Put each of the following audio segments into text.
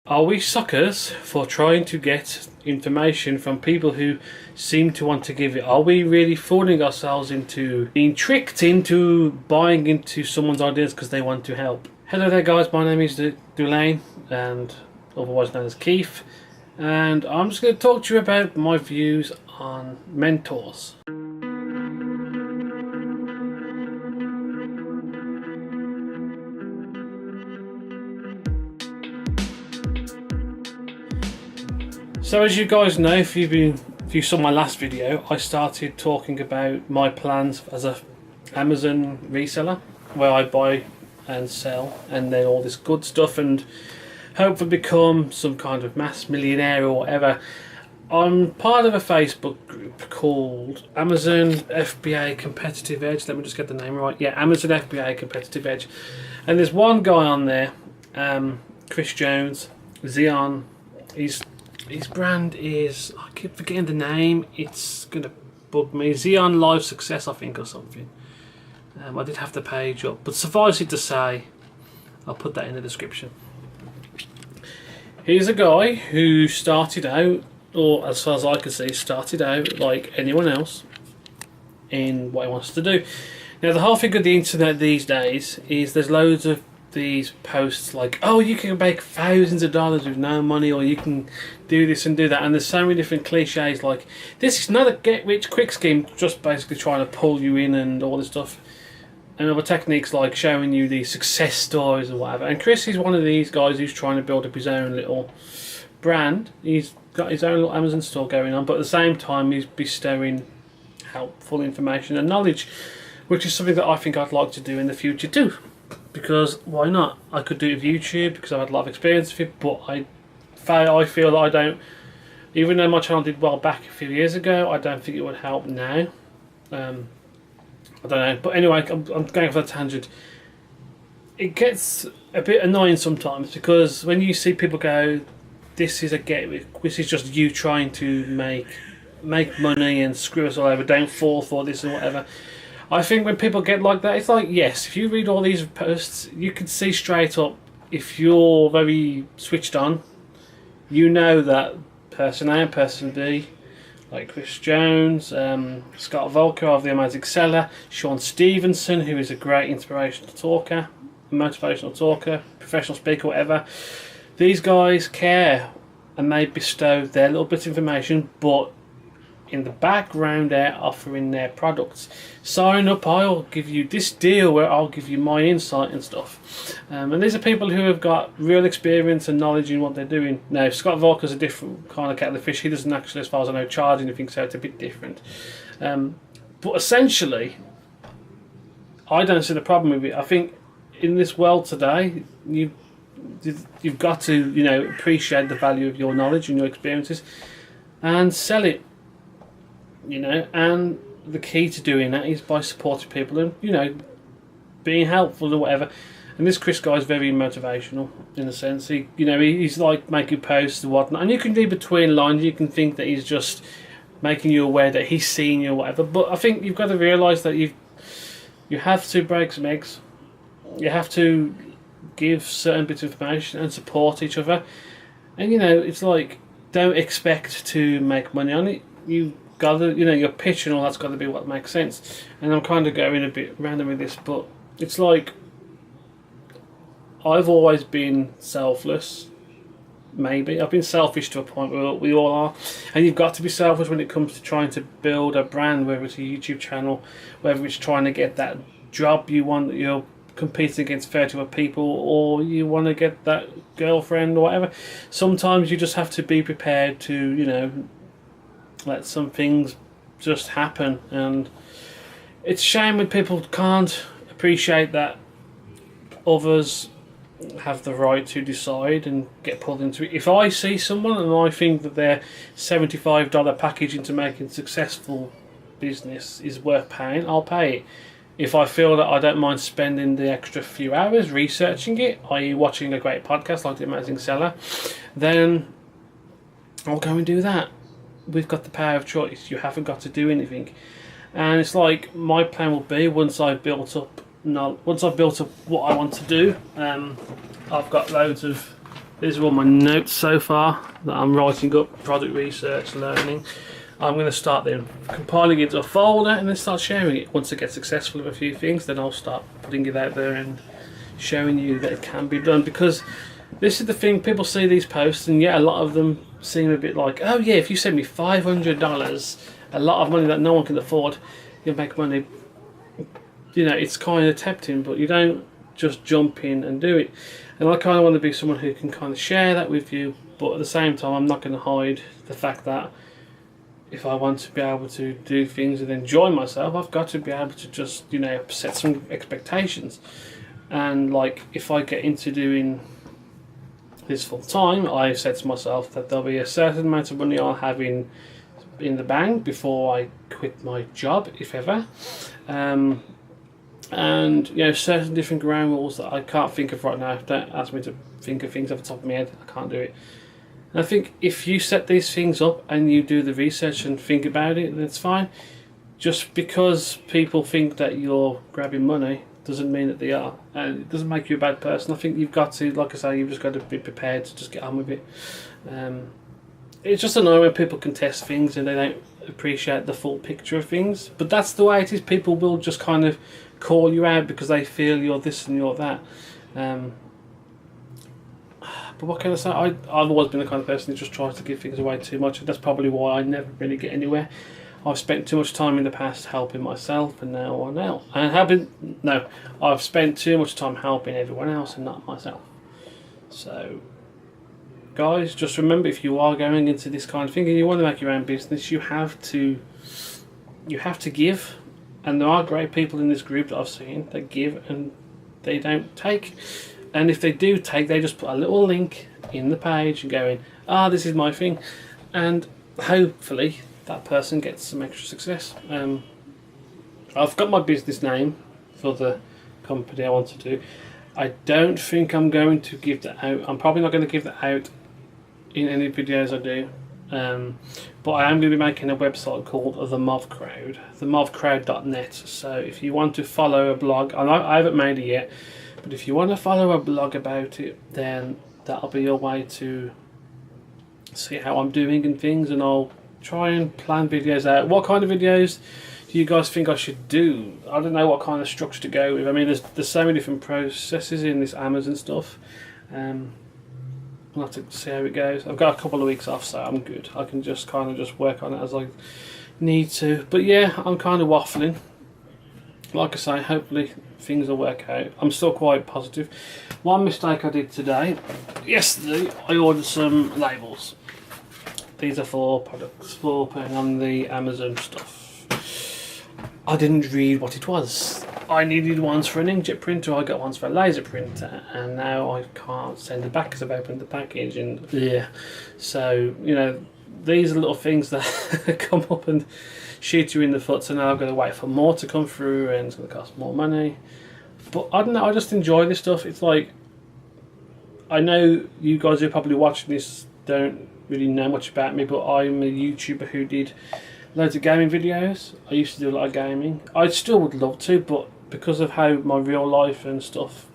Are we suckers for trying to get information from people who seem to want to give it? Are we really fooling ourselves into being tricked into buying into someone's ideas because they want to help? Hello there guys, my name is Dulayne, and otherwise known as Keith, and I'm just going to talk to you about my views on mentors. So as you guys know, if you saw my last video, I started talking about my plans as a Amazon reseller, where I buy and sell and then all this good stuff and hopefully become some kind of mass millionaire or whatever. I'm part of a Facebook group called Amazon FBA Competitive Edge. Let me just get the name right. Yeah, Amazon FBA Competitive Edge. And there's one guy on there, Chris Jones, Zion. His brand is, I keep forgetting the name, it's going to bug me, Zonlifesuccess I think, or something. I did have the page up, but suffice it to say, I'll put that in the description. He's a guy who started out, or as far as I can see, started out like anyone else in what he wants to do. Now the whole thing of the internet these days is there's loads of these posts like, oh, you can make thousands of dollars with no money, or you can do this and do that, and there's so many different cliches like, this is not a get rich quick scheme, just basically trying to pull you in and all this stuff, and other techniques like showing you these success stories or whatever. And Chris is one of these guys who's trying to build up his own little brand. He's got his own little Amazon store going on, but at the same time he's bestowing helpful information and knowledge, which is something that I think I'd like to do in the future too. Because why not? I could do it with YouTube because I've had a lot of experience with it, but I feel that I don't, even though my channel did well back a few years ago, I don't think it would help now. I don't know, but anyway, I'm going off a tangent. It gets a bit annoying sometimes because when you see people go, this is just you trying to make money and screw us all over, don't fall for this and whatever. I think when people get like that, it's like, yes, if you read all these posts, you can see straight up, if you're very switched on, you know that person A and person B, like Chris Jones, Scott Volker of The Amazing Seller, Sean Stevenson, who is a great inspirational talker, motivational talker, professional speaker, whatever. These guys care and they bestow their little bit of information, but in the background they're offering their products. Sign up, I'll give you this deal where I'll give you my insight and stuff. And these are people who have got real experience and knowledge in what they're doing. Now Scott Volker's a different kind of kettle of fish. He doesn't actually, as far as I know, charge anything, so it's a bit different. But essentially, I don't see the problem with it. I think in this world today, you've got to, you know, appreciate the value of your knowledge and your experiences and sell it. You know, and the key to doing that is by supporting people and, you know, being helpful or whatever. And this Chris guy is very motivational in a sense. He's like making posts and whatnot, and you can read between lines. You can think that he's just making you aware that he's seeing you or whatever. But I think you've got to realise that you have to break some eggs. You have to give certain bits of information and support each other. And you know, it's like, don't expect to make money on it. You got, you know, your pitch and all that's got to be what makes sense. And I'm kind of going a bit random with this, but it's like, I've always been selfless. Maybe I've been selfish to a point where we all are, and you've got to be selfish when it comes to trying to build a brand, whether it's a YouTube channel, whether it's trying to get that job you want, that you're competing against 30 other people, or you want to get that girlfriend or whatever. Sometimes you just have to be prepared to, you know, let some things just happen. And it's a shame when people can't appreciate that others have the right to decide and get pulled into it. If I see someone and I think that their $75 package into making successful business is worth paying, I'll pay it. If I feel that I don't mind spending the extra few hours researching it, i.e. watching a great podcast like The Amazing Seller, then I'll go and do that. We've got the power of choice. You haven't got to do anything. And it's like, my plan will be, once I've built up what I want to do, I've got loads of These are all my notes so far that I'm writing up, product research, learning. I'm going to start then compiling it into a folder and then start sharing it. Once I get successful with a few things, then I'll start putting it out there and showing you that it can be done. Because this is the thing, people see these posts and yeah, a lot of them seem a bit like, oh yeah, if you send me $500, a lot of money that no one can afford, you'll make money. You know, it's kind of tempting, but you don't just jump in and do it. And I kind of want to be someone who can kind of share that with you, but at the same time I'm not going to hide the fact that if I want to be able to do things and enjoy myself, I've got to be able to just, you know, set some expectations. And like, if I get into doing this full time, I said to myself that there'll be a certain amount of money I'll have in the bank before I quit my job, if ever. And you know, certain different ground rules that I can't think of right now. Don't ask me to think of things off the top of my head. I can't do it. And I think if you set these things up and you do the research and think about it, then it's fine. Just because people think that you're grabbing money doesn't mean that they are, and it doesn't make you a bad person. I think you've got to, like I say, you've just got to be prepared to just get on with it. It's just annoying when people contest things and they don't appreciate the full picture of things. But that's the way it is. People will just kind of call you out because they feel you're this and you're that. But what can I say? I've always been the kind of person who just tries to give things away too much, and that's probably why I never really get anywhere. I've spent too much time in the past helping myself, and now I know. I've spent too much time helping everyone else and not myself. So, guys, just remember, if you are going into this kind of thing and you want to make your own business, you have to give. And there are great people in this group that I've seen that give and they don't take. And if they do take, they just put a little link in the page and going, this is my thing. And hopefully that person gets some extra success. I've got my business name for the company I want to do. I don't think I'm going to give that out. I'm probably not going to give that out in any videos I do. But I am going to be making a website called The Mov Crowd, themovcrowd.net. So if you want to follow a blog, I haven't made it yet, but if you want to follow a blog about it, then that'll be your way to see how I'm doing and things, and I'll try and plan videos out. What kind of videos do you guys think I should do? I don't know what kind of structure to go with. I mean, there's so many different processes in this Amazon stuff. I'll have to see how it goes. I've got a couple of weeks off, so I'm good. I can just kind of just work on it as I need to. But yeah, I'm kind of waffling. Like I say, hopefully things will work out. I'm still quite positive. One mistake I did yesterday, I ordered some labels. These are for products for putting on the Amazon stuff. I didn't read what it was. I needed ones for an inkjet printer, I got ones for a laser printer, and now I can't send it back because I've opened the package, and yeah. So, you know, these are little things that come up and shoot you in the foot, so now I've got to wait for more to come through and it's going to cost more money. But I don't know, I just enjoy this stuff. It's like, I know you guys who are probably watching this don't really know much about me, but I'm a YouTuber who did loads of gaming videos. I used to do a lot of gaming. I still would love to, but because of how my real life and stuff,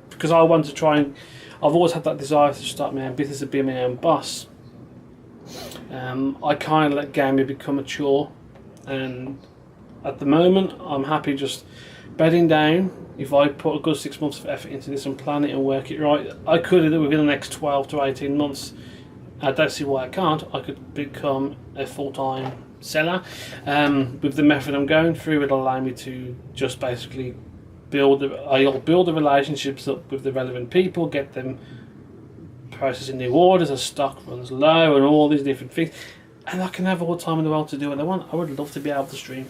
because I want to try and, I've always had that desire to start my own business and be my own boss. I kind of let gaming become a chore, and at the moment I'm happy just bedding down. If I put a good 6 months of effort into this and plan it and work it right, I could do it within the next 12 to 18 months. I don't see why I can't. I could become a full-time seller. With the method I'm going through, it'll allow me to just basically I'll build the relationships up with the relevant people, get them processing new orders as stock runs low and all these different things, and I can have all the time in the world to do what I want. I would love to be able to stream,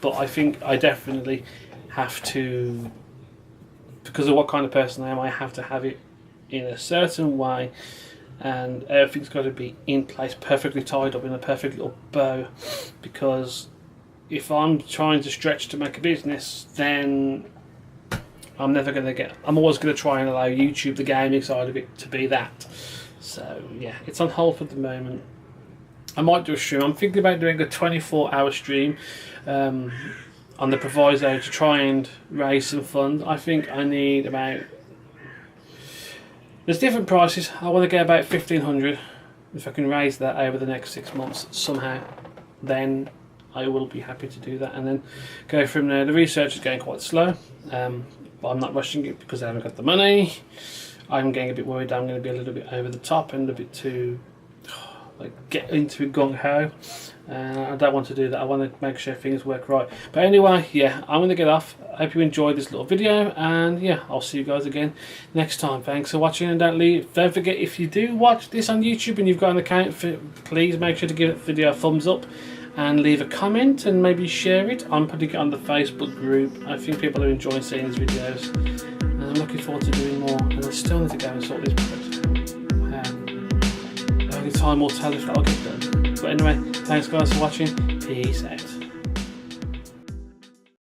but I think I definitely have to, because of what kind of person I am, I have to have it in a certain way, and everything's got to be in place, perfectly tied up in a perfect little bow, because if I'm trying to stretch to make a business, then I'm never going to get, I'm always going to try and allow YouTube, the gaming side of it, to be that. So yeah, it's on hold for the moment. I might do a stream. I'm thinking about doing a 24-hour stream on the proviso to try and raise some funds. I think I need about, There's different prices. I want to get about 1,500. If I can raise that over the next 6 months somehow, then I will be happy to do that, and then go from there. The research is going quite slow, but I'm not rushing it because I haven't got the money. I'm getting a bit worried I'm going to be a little bit over the top and a bit too get into it gung-ho. I don't want to do that. I want to make sure things work right. But anyway, yeah, I'm going to get off. I hope you enjoyed this little video, and yeah, I'll see you guys again next time. Thanks for watching, and don't forget, if you do watch this on YouTube and you've got an account, please make sure to give the video a thumbs up and leave a comment and maybe share it. I'm putting it on the Facebook group. I think people are enjoying seeing these videos, and I'm looking forward to doing more, and I still need to go and sort these products out. Only time will tell if that'll get done. But anyway, thanks guys for watching. Peace out.